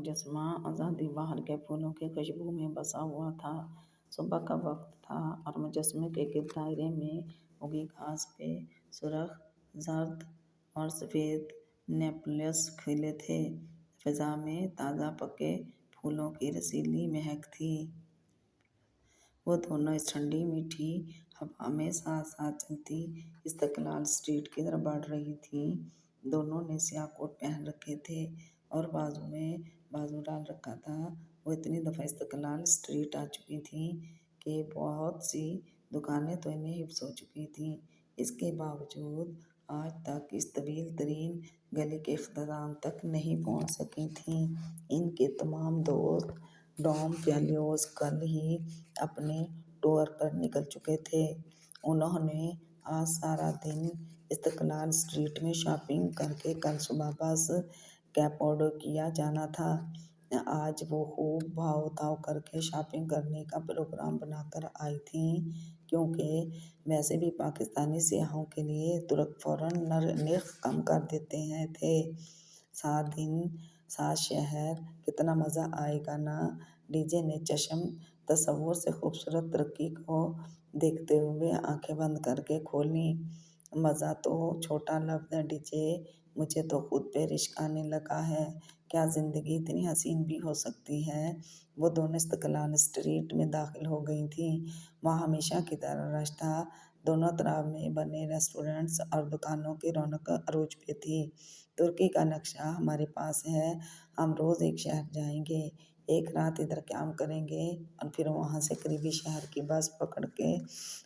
मुजस्समा आज़ादी बाहर के फूलों की खुशबू में बसा हुआ था। सुबह का वक्त था और मुजस्समे के गिर्द दायरे में उगी घास पे सुर्ख, जर्द और सफ़ेद नेप्लियस खिले थे। फिजा में ताज़ा पके फूलों की रसीली महक थी। वो दोनों इस ठंडी मीठी हवा में साथ साथ चलती इस्तिकलाल स्ट्रीट की तरफ बढ़ रही थीं। दोनों ने स्याह कोट पहन रखे थे और बाजू में बाजू डाल रखा था। वो इतनी दफ़ा इस्तिकलाल स्ट्रीट आ चुकी थीं कि बहुत सी दुकानें तो इन्हें हिफ्स हो चुकी थीं। इसके बावजूद आज तक इस तवील तरीन गली के इख्तिताम तक नहीं पहुंच सकी थीं। इनके तमाम दोस्त डॉम फेलियोस कल ही अपने टूर पर निकल चुके थे। उन्होंने आज सारा दिन इस्तिकलाल स्ट्रीट में शॉपिंग करके कल सुबह बस कैपाडोकिया जाना था। आज वो खूब भाव ताव करके शॉपिंग करने का प्रोग्राम बनाकर आई थीं, क्योंकि वैसे भी पाकिस्तानी सियाहों के लिए तुर्क फौरन निर्ख कम कर देते थे। 7 दिन 7 शहर, कितना मज़ा आएगा ना। डीजे ने चश्म तसव्वुर से खूबसूरत तरक्की को देखते हुए आंखें बंद करके खोली। मज़ा तो छोटा लफ्ज़ है डीजे, मुझे तो खुद पे रिश्क आने लगा है। क्या ज़िंदगी इतनी हसीन भी हो सकती है। वो दोनों इस्तिकलाल स्ट्रीट में दाखिल हो गई थीं। वहाँ हमेशा की तरह रश था। दोनों तरफ में बने रेस्टोरेंट्स और दुकानों की रौनक अरूज पे थी। तुर्की का नक्शा हमारे पास है। हम रोज़ एक शहर जाएंगे, एक रात इधर कैंप करेंगे और फिर वहाँ से करीबी शहर की बस पकड़ के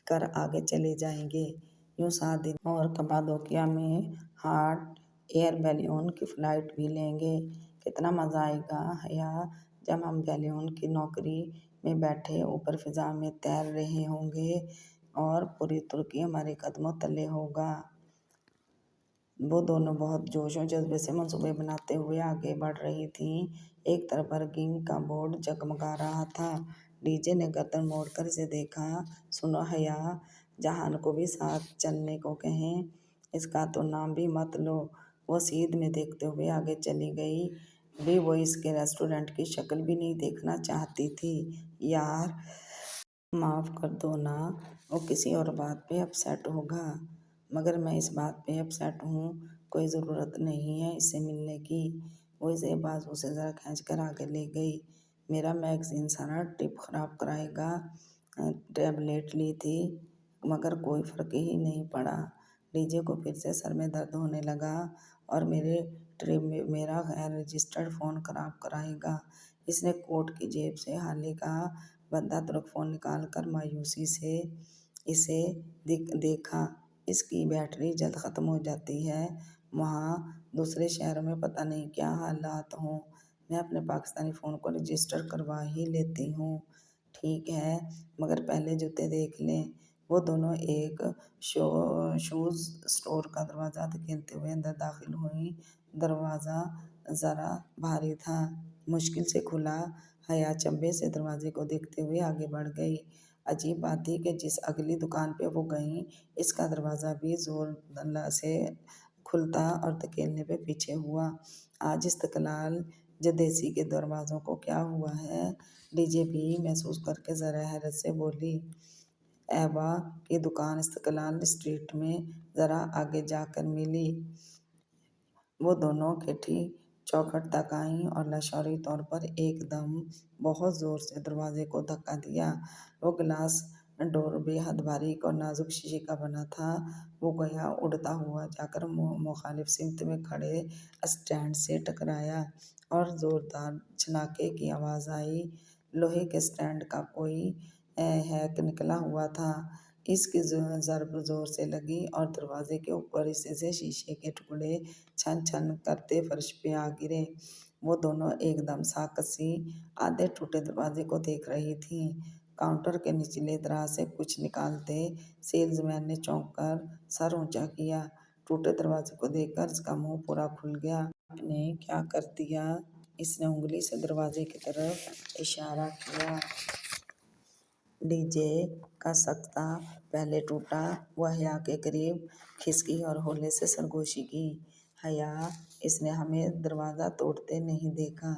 कर आगे चले जाएंगे। यूँ 7 दिन और कपाडोकिया में हॉट एयर बैलून की फ़्लाइट भी लेंगे। कितना मज़ा आएगा या जब हम बैलून की नौकरी में बैठे ऊपर फ़िज़ा में तैर रहे होंगे और पूरी तुर्की हमारे कदमों तले होगा। वो दोनों बहुत जोश और जज्बे से मंसूबे बनाते हुए आगे बढ़ रही थीं। एक तरफ बर्गिंग का बोर्ड जगमगा रहा था। डीजे ने गर्दन मोड़कर इसे देखा। सुनो हया, जहान को भी साथ चलने को कहें, इसका तो नाम भी मत लो। वो सीध में देखते हुए आगे चली गई। भी वो इसके रेस्टोरेंट की शक्ल भी नहीं देखना चाहती थी। यार माफ़ कर दो ना, वो किसी और बात पे अपसेट होगा। मगर मैं इस बात पे अपसेट हूँ, कोई ज़रूरत नहीं है इससे मिलने की। वो इसे बाजू से ज़रा खींच कर आगे ले गई। मेरा मैगज़ीन सारा ट्रिप ख़राब कराएगा। टैबलेट ली थी मगर कोई फ़र्क ही नहीं पड़ा। डीजे को फिर से सर में दर्द होने लगा और मेरा गैर रजिस्टर्ड फ़ोन ख़राब कराएगा। इसने कोट की जेब से हाले का बंदा तुर्क फ़ोन निकाल कर मायूसी से इसे देखा। इसकी बैटरी जल्द ख़त्म हो जाती है। वहाँ दूसरे शहरों में पता नहीं क्या हालात हों। मैं अपने पाकिस्तानी फ़ोन को रजिस्टर करवा ही लेती हूँ। ठीक है, मगर पहले जूते देख लें। वो दोनों एक शूज़ स्टोर का दरवाज़ा धकेलते हुए अंदर दाखिल हुई। दरवाज़ा ज़रा भारी था, मुश्किल से खुला। हया चंबे से दरवाजे को देखते हुए आगे बढ़ गई। अजीब बात थी कि जिस अगली दुकान पे वो गईं, इसका दरवाज़ा भी ज़ोर से खुलता और धकेलने पे पीछे हुआ। आज इस्तिकलाल जदेसी के दरवाज़ों को क्या हुआ है। डीजे भी महसूस करके ज़रा हैरत से बोली। एबा की दुकान इस्तिकलाल स्ट्रीट में ज़रा आगे जाकर मिली। वो दोनों केठी चौखट तक आईं और लाशौरी तौर पर एकदम बहुत ज़ोर से दरवाजे को धक्का दिया। वो ग्लास डोर बेहद बारीक और नाजुक शीशे का बना था। वो गया उड़ता हुआ जाकर मुखालिफ सिमत में खड़े स्टैंड से टकराया और ज़ोरदार झनाके की आवाज़ आई। लोहे के स्टैंड का कोई हैक निकला हुआ था। इसकी ज़रब ज़ोर से लगी और दरवाजे के ऊपर से शीशे के टुकड़े छन छन करते फर्श पे आ गिरे। वो दोनों एकदम साकसी आधे टूटे दरवाजे को देख रही थीं। काउंटर के निचले दराज से कुछ निकालते सेल्समैन ने चौंक कर सर ऊंचा किया। टूटे दरवाजे को देखकर इसका मुंह पूरा खुल गया। आपने क्या कर दिया? इसने उंगली से दरवाजे की तरफ इशारा किया। डीजे का सख्ता पहले टूटा। वह हया के करीब खिसकी और होले से सरगोशी की। हया, इसने हमें दरवाज़ा तोड़ते नहीं देखा।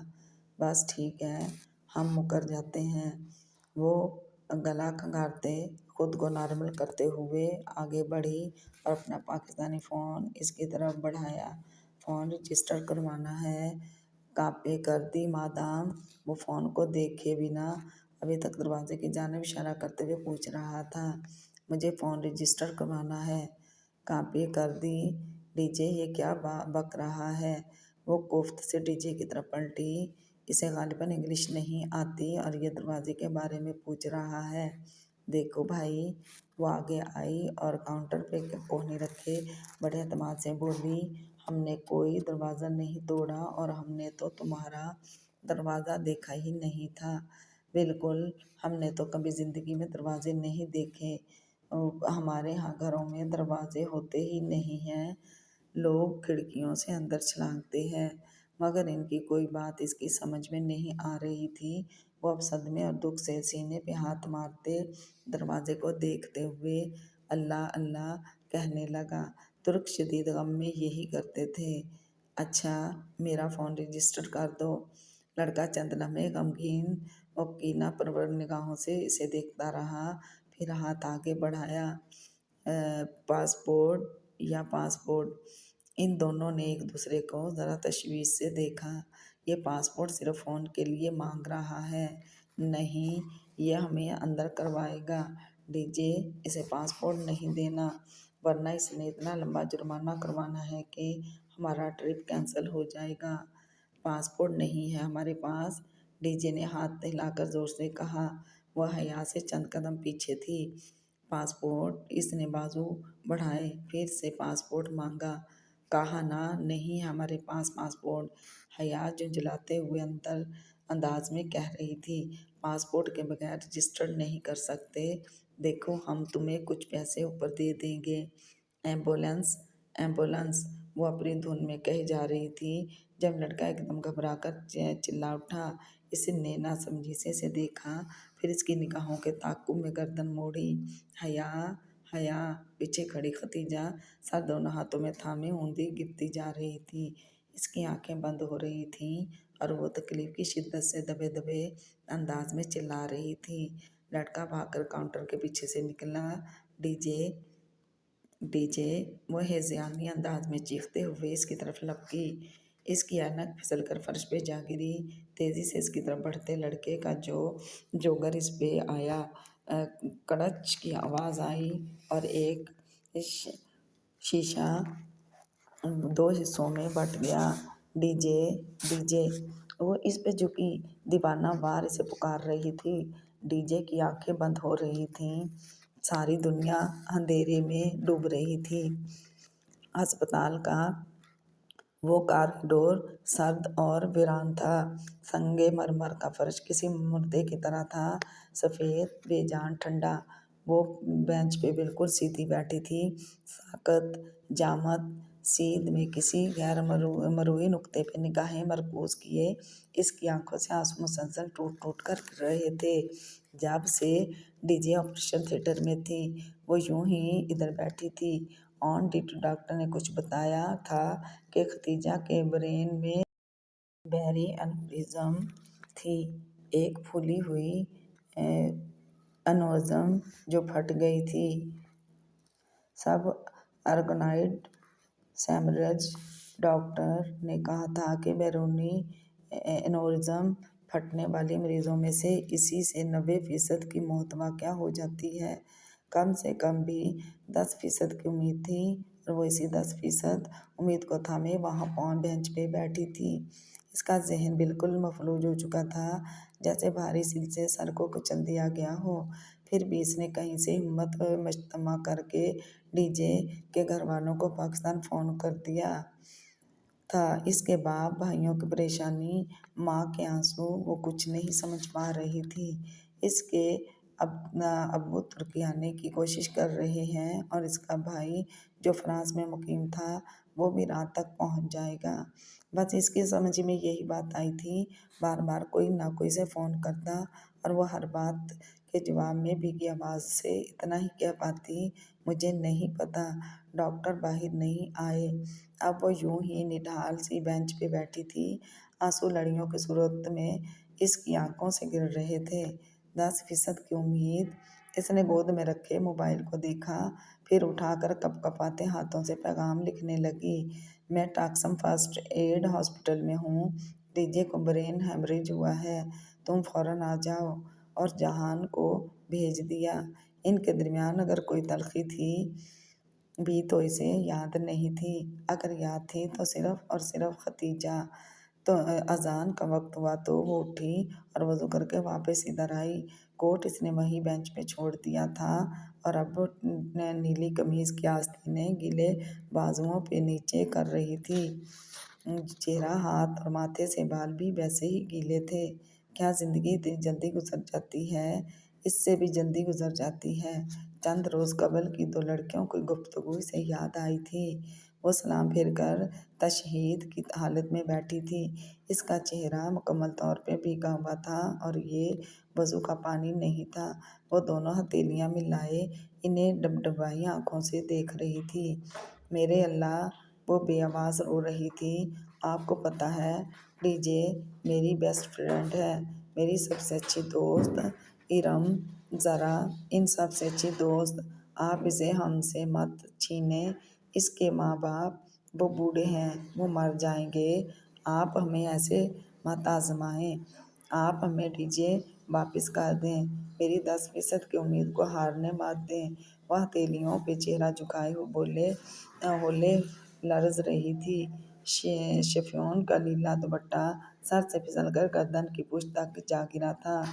बस ठीक है, हम मुकर जाते हैं। वो गला खंगालते खुद को नॉर्मल करते हुए आगे बढ़ी और अपना पाकिस्तानी फ़ोन इसकी तरफ बढ़ाया। फ़ोन रजिस्टर करवाना है, कापे कर दी मादाम। वो फ़ोन को देखे बिना अभी तक दरवाजे की जानिब इशारा करते हुए पूछ रहा था, मुझे फ़ोन रजिस्टर करवाना है। कापे कर दी। डीजे ये क्या बक रहा है। वो कोफ्त से डीजे की तरफ पलटी। इसे गालिबन इंग्लिश नहीं आती और ये दरवाजे के बारे में पूछ रहा है। देखो भाई। वो आगे आई और काउंटर पे कोहनी रखे बड़े एतमाद से बोली, हमने कोई दरवाज़ा नहीं तोड़ा और हमने तो तुम्हारा दरवाज़ा देखा ही नहीं था। बिल्कुल, हमने तो कभी ज़िंदगी में दरवाजे नहीं देखे। हमारे यहाँ घरों में दरवाजे होते ही नहीं हैं। लोग खिड़कियों से अंदर छलांगते हैं। मगर इनकी कोई बात इसकी समझ में नहीं आ रही थी। वो अब सदमे और दुख से सीने पे हाथ मारते दरवाजे को देखते हुए अल्लाह अल्लाह कहने लगा। तुर्क शदीद गम में यही करते थे। अच्छा, मेरा फ़ोन रजिस्टर कर दो। लड़का चंद लम्हे गमगीन और कीना परवर निगाहों से इसे देखता रहा, फिर हाथ आगे बढ़ाया। पासपोर्ट या पासपोर्ट। इन दोनों ने एक दूसरे को ज़रा तशवीश से देखा। ये पासपोर्ट सिर्फ फ़ोन के लिए मांग रहा है। नहीं, ये हमें अंदर करवाएगा। डीजे, इसे पासपोर्ट नहीं देना, वरना इसने इतना लंबा जुर्माना करवाना है कि हमारा ट्रिप कैंसिल हो जाएगा। पासपोर्ट नहीं है हमारे पास। डीजे ने हाथ हिलाकर ज़ोर से कहा। वह हया से चंद कदम पीछे थी। पासपोर्ट। इसने बाजू बढ़ाए, फिर से पासपोर्ट मांगा। कहा ना, नहीं है हमारे पास पासपोर्ट। हया झुंझलाते हुए अंदाज में कह रही थी, पासपोर्ट के बगैर रजिस्टर नहीं कर सकते। देखो, हम तुम्हें कुछ पैसे ऊपर दे देंगे। Ambulance, ambulance. वो अपनी धुन में कही जा रही थी जब लड़का एकदम घबरा कर चिल्ला उठा। इसने नासमझी से इसे देखा, फिर इसकी निगाहों के ताक़ुब में गर्दन मोड़ी। हया, हया। पीछे खड़ी खतीजा सर दोनों हाथों में थामे ऊंधी गिरती जा रही थी। इसकी आंखें बंद हो रही थीं और वो तकलीफ की शिद्दत से दबे दबे अंदाज में चिल्ला रही थी। लड़का भागकर काउंटर के पीछे से निकला। DJ, DJ. वो हेज़यानी अंदाज में चीखते हुए इसकी तरफ लपकी। इसकी ऐनक फिसलकर फर्श पे जा गिरी। तेज़ी से इसकी तरफ बढ़ते लड़के का जोगर इस पे आया। कड़च की आवाज़ आई और एक शीशा दो हिस्सों में बट गया। DJ, DJ. वो इस पे झुकी दीवाना वार इसे पुकार रही थी। डीजे की आंखें बंद हो रही थीं। सारी दुनिया अंधेरे में डूब रही थी। अस्पताल का वो कॉरिडोर सर्द और वीरान था। संगमरमर का फर्श किसी मुर्दे की तरह था, सफ़ेद, बेजान, ठंडा। वो बेंच पे बिल्कुल सीधी बैठी थी, साकत, जामत, सीध में किसी गैर मरूई नुक्ते पे निगाहें मरकूज़ किए इसकी आंखों से आंसू मुसलसल टूट टूट कर गिर रहे थे। जब से डीजे ऑपरेशन थिएटर में थी, वो यूं ही इधर बैठी थी। ऑन ड्यूटी डॉक्टर ने कुछ बताया था कि खतीजा के ब्रेन में बैरी एन्युरिज्म थी, एक फूली हुई एन्युरिज्म जो फट गई थी। सब ऑर्गेनाइज्ड हेमरेज। डॉक्टर ने कहा था कि बैरूनी एन्युरिज्म फटने वाले मरीजों में से इसी से 90% की मौत वाक़या हो जाती है। कम से कम भी 10% की उम्मीद थी और वो इसी 10% उम्मीद को थामे वहाँ बेंच पे बैठी थी। इसका ज़हन बिल्कुल मफलूज हो चुका था, जैसे भारी सील से सर को कुचल दिया गया हो। फिर भी इसने कहीं से हिम्मत मजतमा करके डीजे के घर वालों को पाकिस्तान फ़ोन कर दिया था। इसके बाप भाइयों की परेशानी, माँ के आंसू, वो कुछ नहीं समझ पा रही थी। इसके अब्बू तुर्की आने की कोशिश कर रहे हैं और इसका भाई जो फ्रांस में मुकीम था, वो भी रात तक पहुंच जाएगा। बस इसकी समझ में यही बात आई थी। बार बार कोई ना कोई से फ़ोन करता और वो हर बात के जवाब में भीगी आवाज़ से इतना ही कह पाती, मुझे नहीं पता। डॉक्टर बाहर नहीं आए। अब वो यूं ही निढाल सी बेंच पे बैठी थी, आंसू लड़ियों के सूरत में इसकी आंखों से गिर रहे थे। 10% की उम्मीद। इसने गोद में रखे मोबाइल को देखा, फिर उठाकर कपकपाते हाथों से पैगाम लिखने लगी। मैं टाक्सम फर्स्ट एड हॉस्पिटल में हूँ। डीजे को ब्रेन हेमरेज हुआ है, तुम फौरन आ जाओ। और जहान को भेज दिया। इनके दरमियान अगर कोई तलखी थी भी तो इसे याद नहीं थी। अगर याद थी तो सिर्फ और सिर्फ खतीजा। तो अजान का वक्त हुआ तो वो उठी और वज़ू करके वापस इधर आई। कोट इसने वहीं बेंच पे छोड़ दिया था और अब नीली कमीज की आस्तीनें गीले बाजुओं पे नीचे कर रही थी। चेहरा, हाथ और माथे से बाल भी वैसे ही गीले थे। क्या जिंदगी इतनी जल्दी गुजर जाती है? इससे भी जल्दी गुजर जाती है। चंद रोज कबल की दो लड़कियों की गुफ्तगू से याद आई थी। वो सलाम फिर कर तशहीद की हालत में बैठी थी। इसका चेहरा मुकम्मल तौर पे भीगा हुआ था और ये वज़ू का पानी नहीं था। वो दोनों हथेलियां मिलाए इन्हें डबडबाई आंखों से देख रही थी। मेरे अल्लाह, वो बेआवाज़ रो रही थी। आपको पता है, डीजे मेरी बेस्ट फ्रेंड है, मेरी सबसे अच्छी दोस्त। इरम, ज़रा इन सबसे अच्छी दोस्त, आप इसे हमसे मत छीने। इसके माँ बाप, वो बूढ़े हैं, वो मर जाएंगे। आप हमें ऐसे मत आजमाएं। आप हमें डीजे वापस कर दें। मेरी 10% की उम्मीद को हारने मत दें। वह हथेलियों पे चेहरा झुकाए हुए होले लरज रही थी। शिफॉन का नीला दुपट्टा सर से फिसलकर गर्दन की पुष्ट तक जा गिरा था।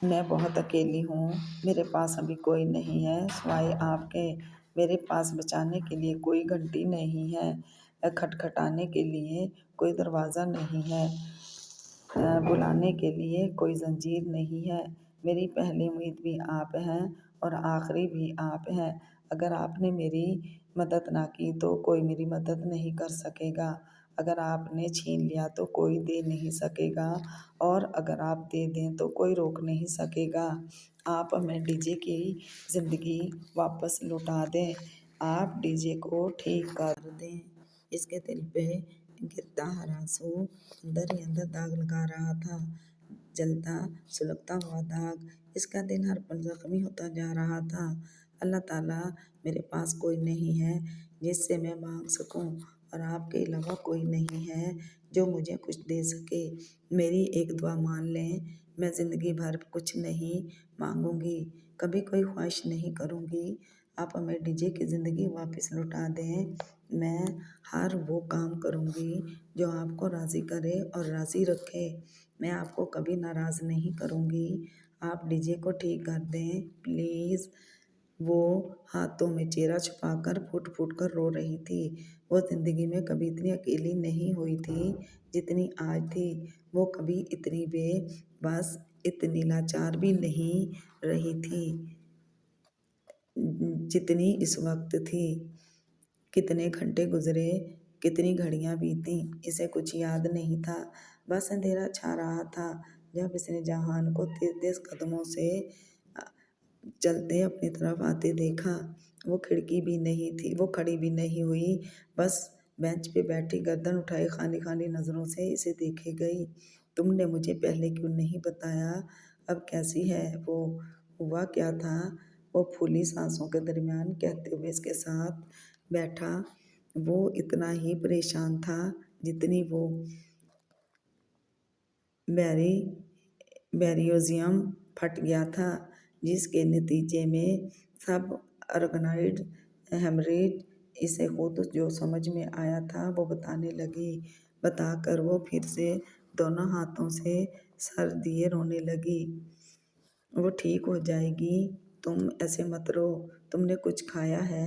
मैं बहुत अकेली हूँ। मेरे पास अभी कोई नहीं है सिवाय आपके। मेरे पास बचाने के लिए कोई घंटी नहीं है, खटखटाने के लिए कोई दरवाज़ा नहीं है, बुलाने के लिए कोई जंजीर नहीं है। मेरी पहली उम्मीद भी आप हैं और आखिरी भी आप हैं। अगर आपने मेरी मदद ना की तो कोई मेरी मदद नहीं कर सकेगा। अगर आपने छीन लिया तो कोई दे नहीं सकेगा और अगर आप दे दें तो कोई रोक नहीं सकेगा। आप हमें डीजे की ज़िंदगी वापस लौटा दें। आप डीजे को ठीक कर दें। इसके दिल पे गिरता हर आंसू अंदर ही अंदर दाग लगा रहा था। जलता सुलगता हुआ दाग। इसका दिल हर पल जख्मी होता जा रहा था। अल्लाह ताला, मेरे पास कोई नहीं है जिससे मैं मांग सकूं और आपके अलावा कोई नहीं है जो मुझे कुछ दे सके। मेरी एक दुआ मान लें। मैं ज़िंदगी भर कुछ नहीं मांगूंगी, कभी कोई ख्वाहिश नहीं करूंगी। आप हमें डीजे की ज़िंदगी वापस लौटा दें। मैं हर वो काम करूंगी जो आपको राज़ी करे और राज़ी रखे। मैं आपको कभी नाराज़ नहीं करूंगी। आप डीजे को ठीक कर दें प्लीज़। वो हाथों में चेहरा छुपाकर फूट फूट कर रो रही थी। वो ज़िंदगी में कभी इतनी अकेली नहीं हुई थी जितनी आज थी। वो कभी इतनी बेबस, इतनी लाचार भी नहीं रही थी जितनी इस वक्त थी। कितने घंटे गुजरे, कितनी घड़ियां बीती, इसे कुछ याद नहीं था। बस अंधेरा छा रहा था जब इसने जहान को तेज तेज कदमों से चलते अपनी तरफ आते देखा। वो खिड़की भी नहीं थी, वो खड़ी भी नहीं हुई, बस बेंच पे बैठी गर्दन उठाए खाली खाली नज़रों से इसे देखे गई। तुमने मुझे पहले क्यों नहीं बताया? अब कैसी है वो? हुआ क्या था? वो फूली सांसों के दरमियान कहते हुए इसके साथ बैठा। वो इतना ही परेशान था जितनी वो बैरी बैरियोजियम फट गया था, जिसके नतीजे में सब ऑर्गेनाइड हेमरेज। इसे खुद जो समझ में आया था वो बताने लगी। बताकर वो फिर से दोनों हाथों से सर दिए रोने लगी। वो ठीक हो जाएगी, तुम ऐसे मत रो। तुमने कुछ खाया है?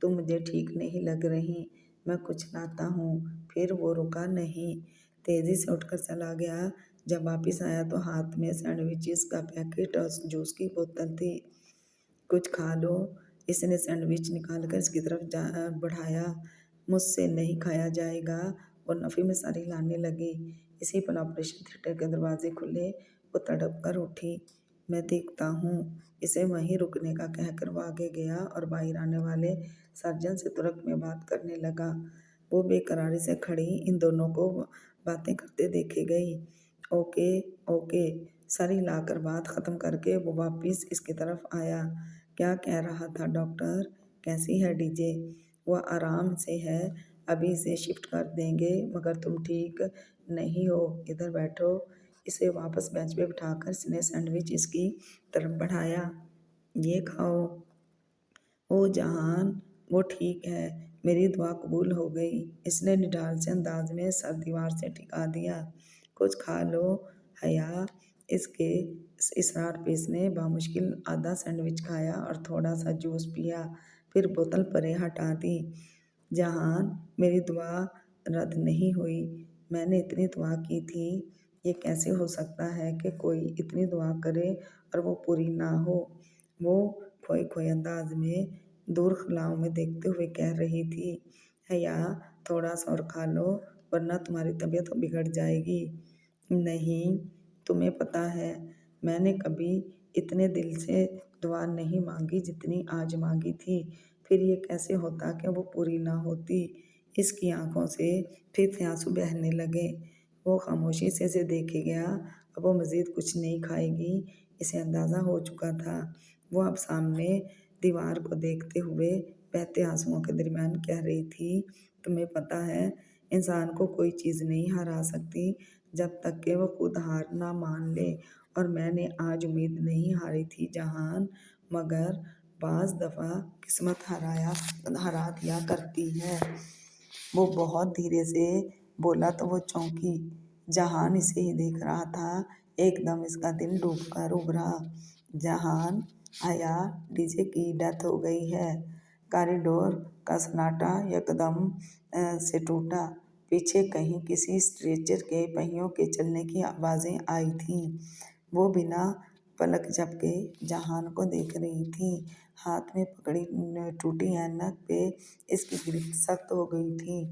तुम मुझे ठीक नहीं लग रही, मैं कुछ लाता हूँ। फिर वो रुका नहीं, तेज़ी से उठकर चला गया। जब वापिस आया तो हाथ में सैंडविचेस का पैकेट और जूस की बोतल थी। कुछ खा लो। इसने सैंडविच निकालकर इसकी तरफ बढ़ाया। मुझसे नहीं खाया जाएगा। वो नफ़ी में सारी लाने लगी। इसी पर ऑपरेशन थिएटर के दरवाजे खुले। वो तड़प कर उठी। मैं देखता हूँ। इसे वहीं रुकने का कहकर वो आगे गया और बाहर आने वाले सर्जन से तुरंत में बात करने लगा। वो बेकरारी से खड़ी इन दोनों को बातें करते देखे गई। ओके ओके, सर हिलाकर बात ख़त्म करके वो वापस इसकी तरफ आया। क्या कह रहा था डॉक्टर? कैसी है डीजे? वह आराम से है, अभी इसे शिफ्ट कर देंगे, मगर तुम ठीक नहीं हो, इधर बैठो। इसे वापस बेंच पे बिठाकर इसने सैंडविच इसकी तरफ बढ़ाया। ये खाओ। ओ जहान, वो ठीक है, मेरी दुआ कबूल हो गई। इसने निढाल से अंदाज में सर दीवार से टिका दिया। कुछ खा लो हया। इसके इसरार पे इसने बामुश्किल आधा सैंडविच खाया और थोड़ा सा जूस पिया, फिर बोतल परे हटा दी। जहान, मेरी दुआ रद्द नहीं हुई, मैंने इतनी दुआ की थी। ये कैसे हो सकता है कि कोई इतनी दुआ करे और वो पूरी ना हो? वो खोए खोए अंदाज में दूर खलाओं में देखते हुए कह रही थी। हया, थोड़ा सा और खा लो, वरना तुम्हारी तबीयत बिगड़ जाएगी। नहीं, तुम्हें पता है, मैंने कभी इतने दिल से दुआ नहीं मांगी जितनी आज मांगी थी। फिर ये कैसे होता कि वो पूरी ना होती? इसकी आंखों से फिर से आंसू बहने लगे। वो खामोशी से इसे देखे गया। अब वो मज़ीद कुछ नहीं खाएगी, इसे अंदाज़ा हो चुका था। वो अब सामने दीवार को देखते हुए बहते आंसुओं के दरमियान कह रही थी, तुम्हें पता है, इंसान को कोई चीज़ नहीं हरा सकती जब तक कि वो खुद हार ना मान ले। और मैंने आज उम्मीद नहीं हारी थी जहान, मगर बाज़ दफ़ा किस्मत हरा दिया करती है। वो बहुत धीरे से बोला तो वो चौंकी। जहान इसे ही देख रहा था। एकदम इसका दिल डूबकर उभरा। जहान, आया, डीजे की डेथ हो गई है। कॉरिडोर का सन्नाटा यकदम से टूटा। पीछे कहीं किसी स्ट्रेचर के पहियों के चलने की आवाज़ें आई थीं। वो बिना पलक झपके जहान को देख रही थी। हाथ में पकड़ी टूटी ऐनक पे इसकी गिरफ्त सख्त हो गई थी।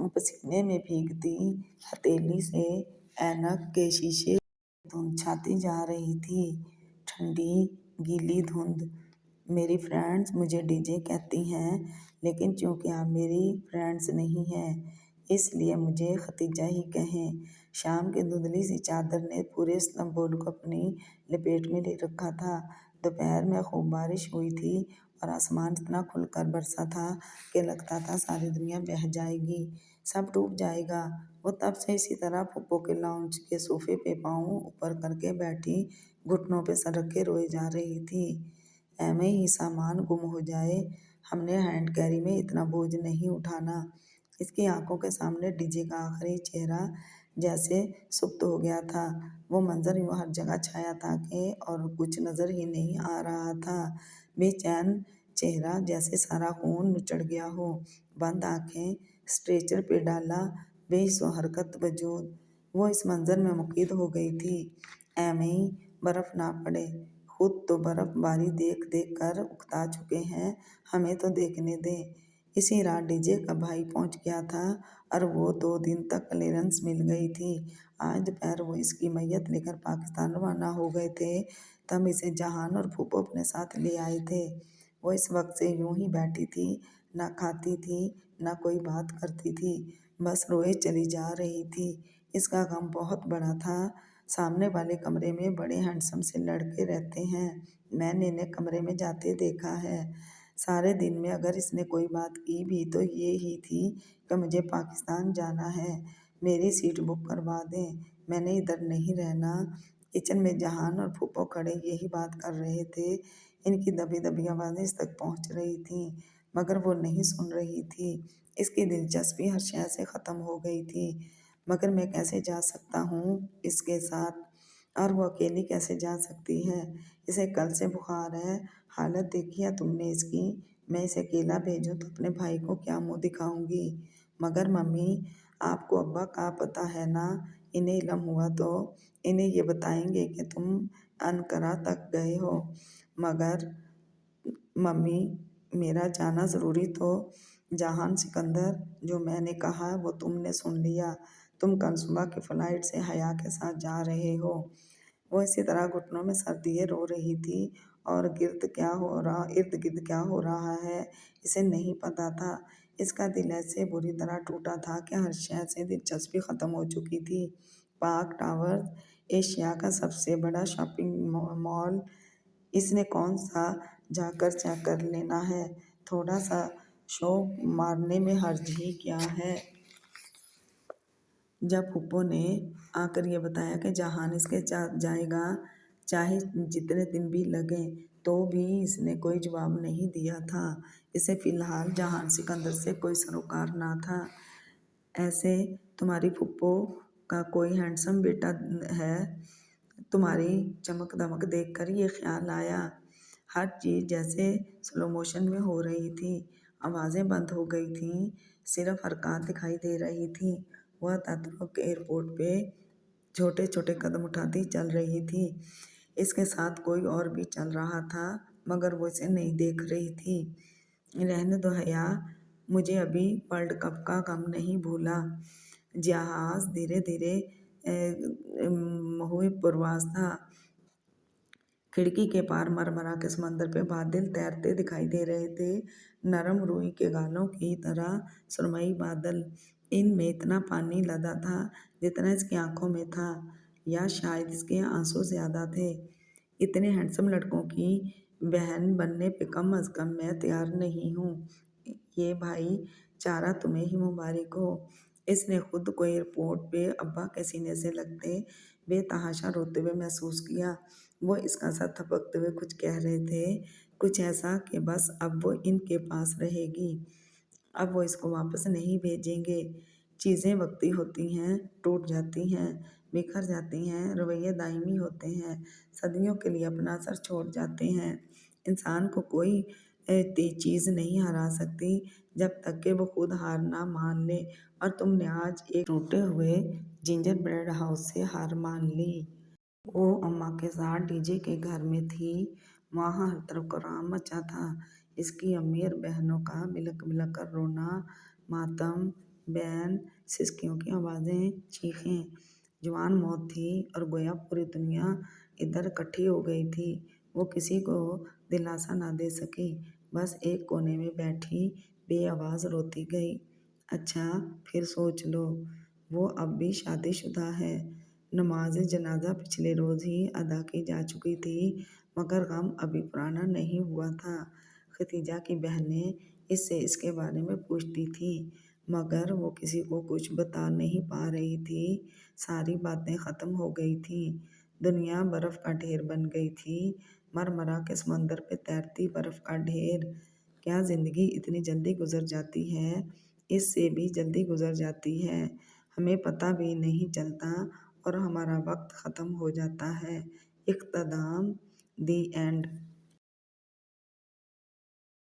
पसीने में भीगती हथेली से ऐनक के शीशे धुंध छाती जा रही थी। ठंडी गीली धुंध। मेरी फ्रेंड्स मुझे डीजे कहती हैं, लेकिन चूंकि आप मेरी फ्रेंड्स नहीं हैं, इसलिए मुझे खतीजा ही कहें। शाम की धुंधली सी चादर ने पूरे इस्तांबुल को अपनी लपेट में ले रखा था। दोपहर में खूब बारिश हुई थी और आसमान इतना खुलकर बरसा था कि लगता था सारी दुनिया बह जाएगी, सब डूब जाएगा। वो तब से इसी तरह फुप्पो के लाउंज के सोफे पे पाँव ऊपर करके बैठी, घुटनों पे सर रखे रोए जा रही थी। ऐਵੇਂ ही सामान गुम हो जाए, हमने हैंड कैरी में इतना बोझ नहीं उठाना। इसकी आंखों के सामने डीजे का आखिरी चेहरा जैसे सुप्त हो गया था। वो मंजर यूं हर जगह छाया था कि और कुछ नजर ही नहीं आ रहा था। बेचैन चेहरा, जैसे सारा खून निचड़ गया हो। बंद आंखें, स्ट्रेचर पे डाला बेहिस्सो हरकत वजूद। वो इस मंजर में मुकीद हो गई थी। ऐਵੇਂ ही बर्फ ना पड़े, खुद तो बर्फबारी देख देख कर उकता चुके हैं, हमें तो देखने दें। इसी रात डीजे का भाई पहुंच गया था और वो 2 दिन तक क्लीयरेंस मिल गई थी। आज दोपहर वो इसकी मैयत लेकर पाकिस्तान रवाना हो गए थे। तब इसे जहान और फूफो अपने साथ ले आए थे। वो इस वक्त से यूं ही बैठी थी, ना खाती थी, ना कोई बात करती थी, बस रोए चली जा रही थी। इसका गम बहुत बड़ा था। सामने वाले कमरे में बड़े हैंडसम से लड़के रहते हैं, मैंने इन्हें कमरे में जाते देखा है। सारे दिन में अगर इसने कोई बात की भी तो ये ही थी कि मुझे पाकिस्तान जाना है, मेरी सीट बुक करवा दें, मैंने इधर नहीं रहना। किचन में जहान और फूफो खड़े यही बात कर रहे थे। इनकी दबी दबी आवाज़ें इस तक पहुंच रही थीं, मगर वो नहीं सुन रही थी। इसकी दिलचस्पी हर शय से ख़त्म हो गई थी। मगर मैं कैसे जा सकता हूँ इसके साथ, और वो अकेली कैसे जा सकती है? इसे कल से बुखार है, हालत देखी है तुमने इसकी। मैं इसे अकेला भेजूँ तो अपने भाई को क्या मुंह दिखाऊंगी? मगर मम्मी, आपको अब्बा का पता है ना, इन्हें इल्म हुआ तो इन्हें ये बताएंगे कि तुम अनकरा तक गए हो। मगर मम्मी, मेरा जाना ज़रूरी तो। जहान सिकंदर, जो मैंने कहा वो तुमने सुन लिया। तुम कल सुबह की फ़्लाइट से हया के साथ जा रहे हो। वो इसी तरह घुटनों में सर दिए रो रही थी और इर्द गिर्द क्या हो रहा है इसे नहीं पता था। इसका दिल ऐसे बुरी तरह टूटा था कि हर शय से दिलचस्पी ख़त्म हो चुकी थी। पार्क टावर्स एशिया का सबसे बड़ा शॉपिंग मॉल, इसने कौन सा जाकर चेक कर लेना है, थोड़ा सा शो मारने में हर्ज ही क्या है। जब फूफो ने आकर ये बताया कि जहान इसके जाएगा, चाहे जितने दिन भी लगें, तो भी इसने कोई जवाब नहीं दिया था। इसे फ़िलहाल जहान सिकंदर से कोई सरोकार ना था। ऐसे तुम्हारी फूफो का कोई हैंडसम बेटा है। तुम्हारी चमक दमक देखकर ये ख्याल आया। हर चीज़ जैसे स्लो मोशन में हो रही थी। आवाज़ें बंद हो गई थीं, सिर्फ हरकत दिखाई दे रही थी। वह तत्व एयरपोर्ट पे छोटे छोटे कदम उठाती चल रही थी। इसके साथ कोई और भी चल रहा था, मगर वो इसे नहीं देख रही थी। रहने दो हया, मुझे अभी वर्ल्ड कप का गम नहीं भूला। जहाज़ धीरे धीरे हुई परवास था। खिड़की के पार मरमरा के समंदर पे बादल तैरते दिखाई दे रहे थे, नरम रुई के गालों की तरह सुरमई बादल। इनमें इतना पानी लदा था जितना इसकी आंखों में था, या शायद इसके आंसू ज़्यादा थे। इतने हैंडसम लड़कों की बहन बनने पे कम अज़ कम मैं तैयार नहीं हूँ। ये भाई चारा तुम्हें ही मुबारक हो। इसने खुद को एयरपोर्ट पे अब्बा के सीने से लगते बेतहाशा रोते हुए महसूस किया। वो इसका सर थपकते हुए कुछ कह रहे थे, कुछ ऐसा कि बस अब वो इनके पास रहेगी, अब वो इसको वापस नहीं भेजेंगे। चीज़ें वक्ती होती हैं, टूट जाती हैं, बिखर जाती हैं, रवैये दायमी होते हैं, सदियों के लिए अपना असर छोड़ जाते हैं। इंसान को कोई चीज़ नहीं हरा सकती जब तक कि वो खुद हार ना मान ले, और तुमने आज एक टूटे हुए जिंजर ब्रेड हाउस से हार मान ली। वो अम्मा के साथ डीजे के घर में थी। वहाँ हर तरफ कोहराम मचा था। इसकी अम्मी और बहनों का बिलक बिलक कर रोना, मातम, बैन, सिसकियों की आवाज़ें, चीखें। जवान मौत थी और गोया पूरी दुनिया इधर इकट्ठी हो गई थी। वो किसी को दिलासा ना दे सकी, बस एक कोने में बैठी बेआवाज़ रोती गई। अच्छा, फिर सोच लो, वो अब भी शादीशुदा है। नमाज जनाजा पिछले रोज़ ही अदा की जा चुकी थी, मगर गम अभी पुराना नहीं हुआ था। खतीजा की बहनें इससे इसके बारे में पूछती थी, मगर वो किसी को कुछ बता नहीं पा रही थी। सारी बातें ख़त्म हो गई थी। दुनिया बर्फ़ का ढेर बन गई थी, मरमरा के समंदर पे तैरती बर्फ़ का ढेर। क्या ज़िंदगी इतनी जल्दी गुजर जाती है? इससे भी जल्दी गुजर जाती है, हमें पता भी नहीं चलता और हमारा वक्त ख़त्म हो जाता है। इख्तिताम, दी एंड।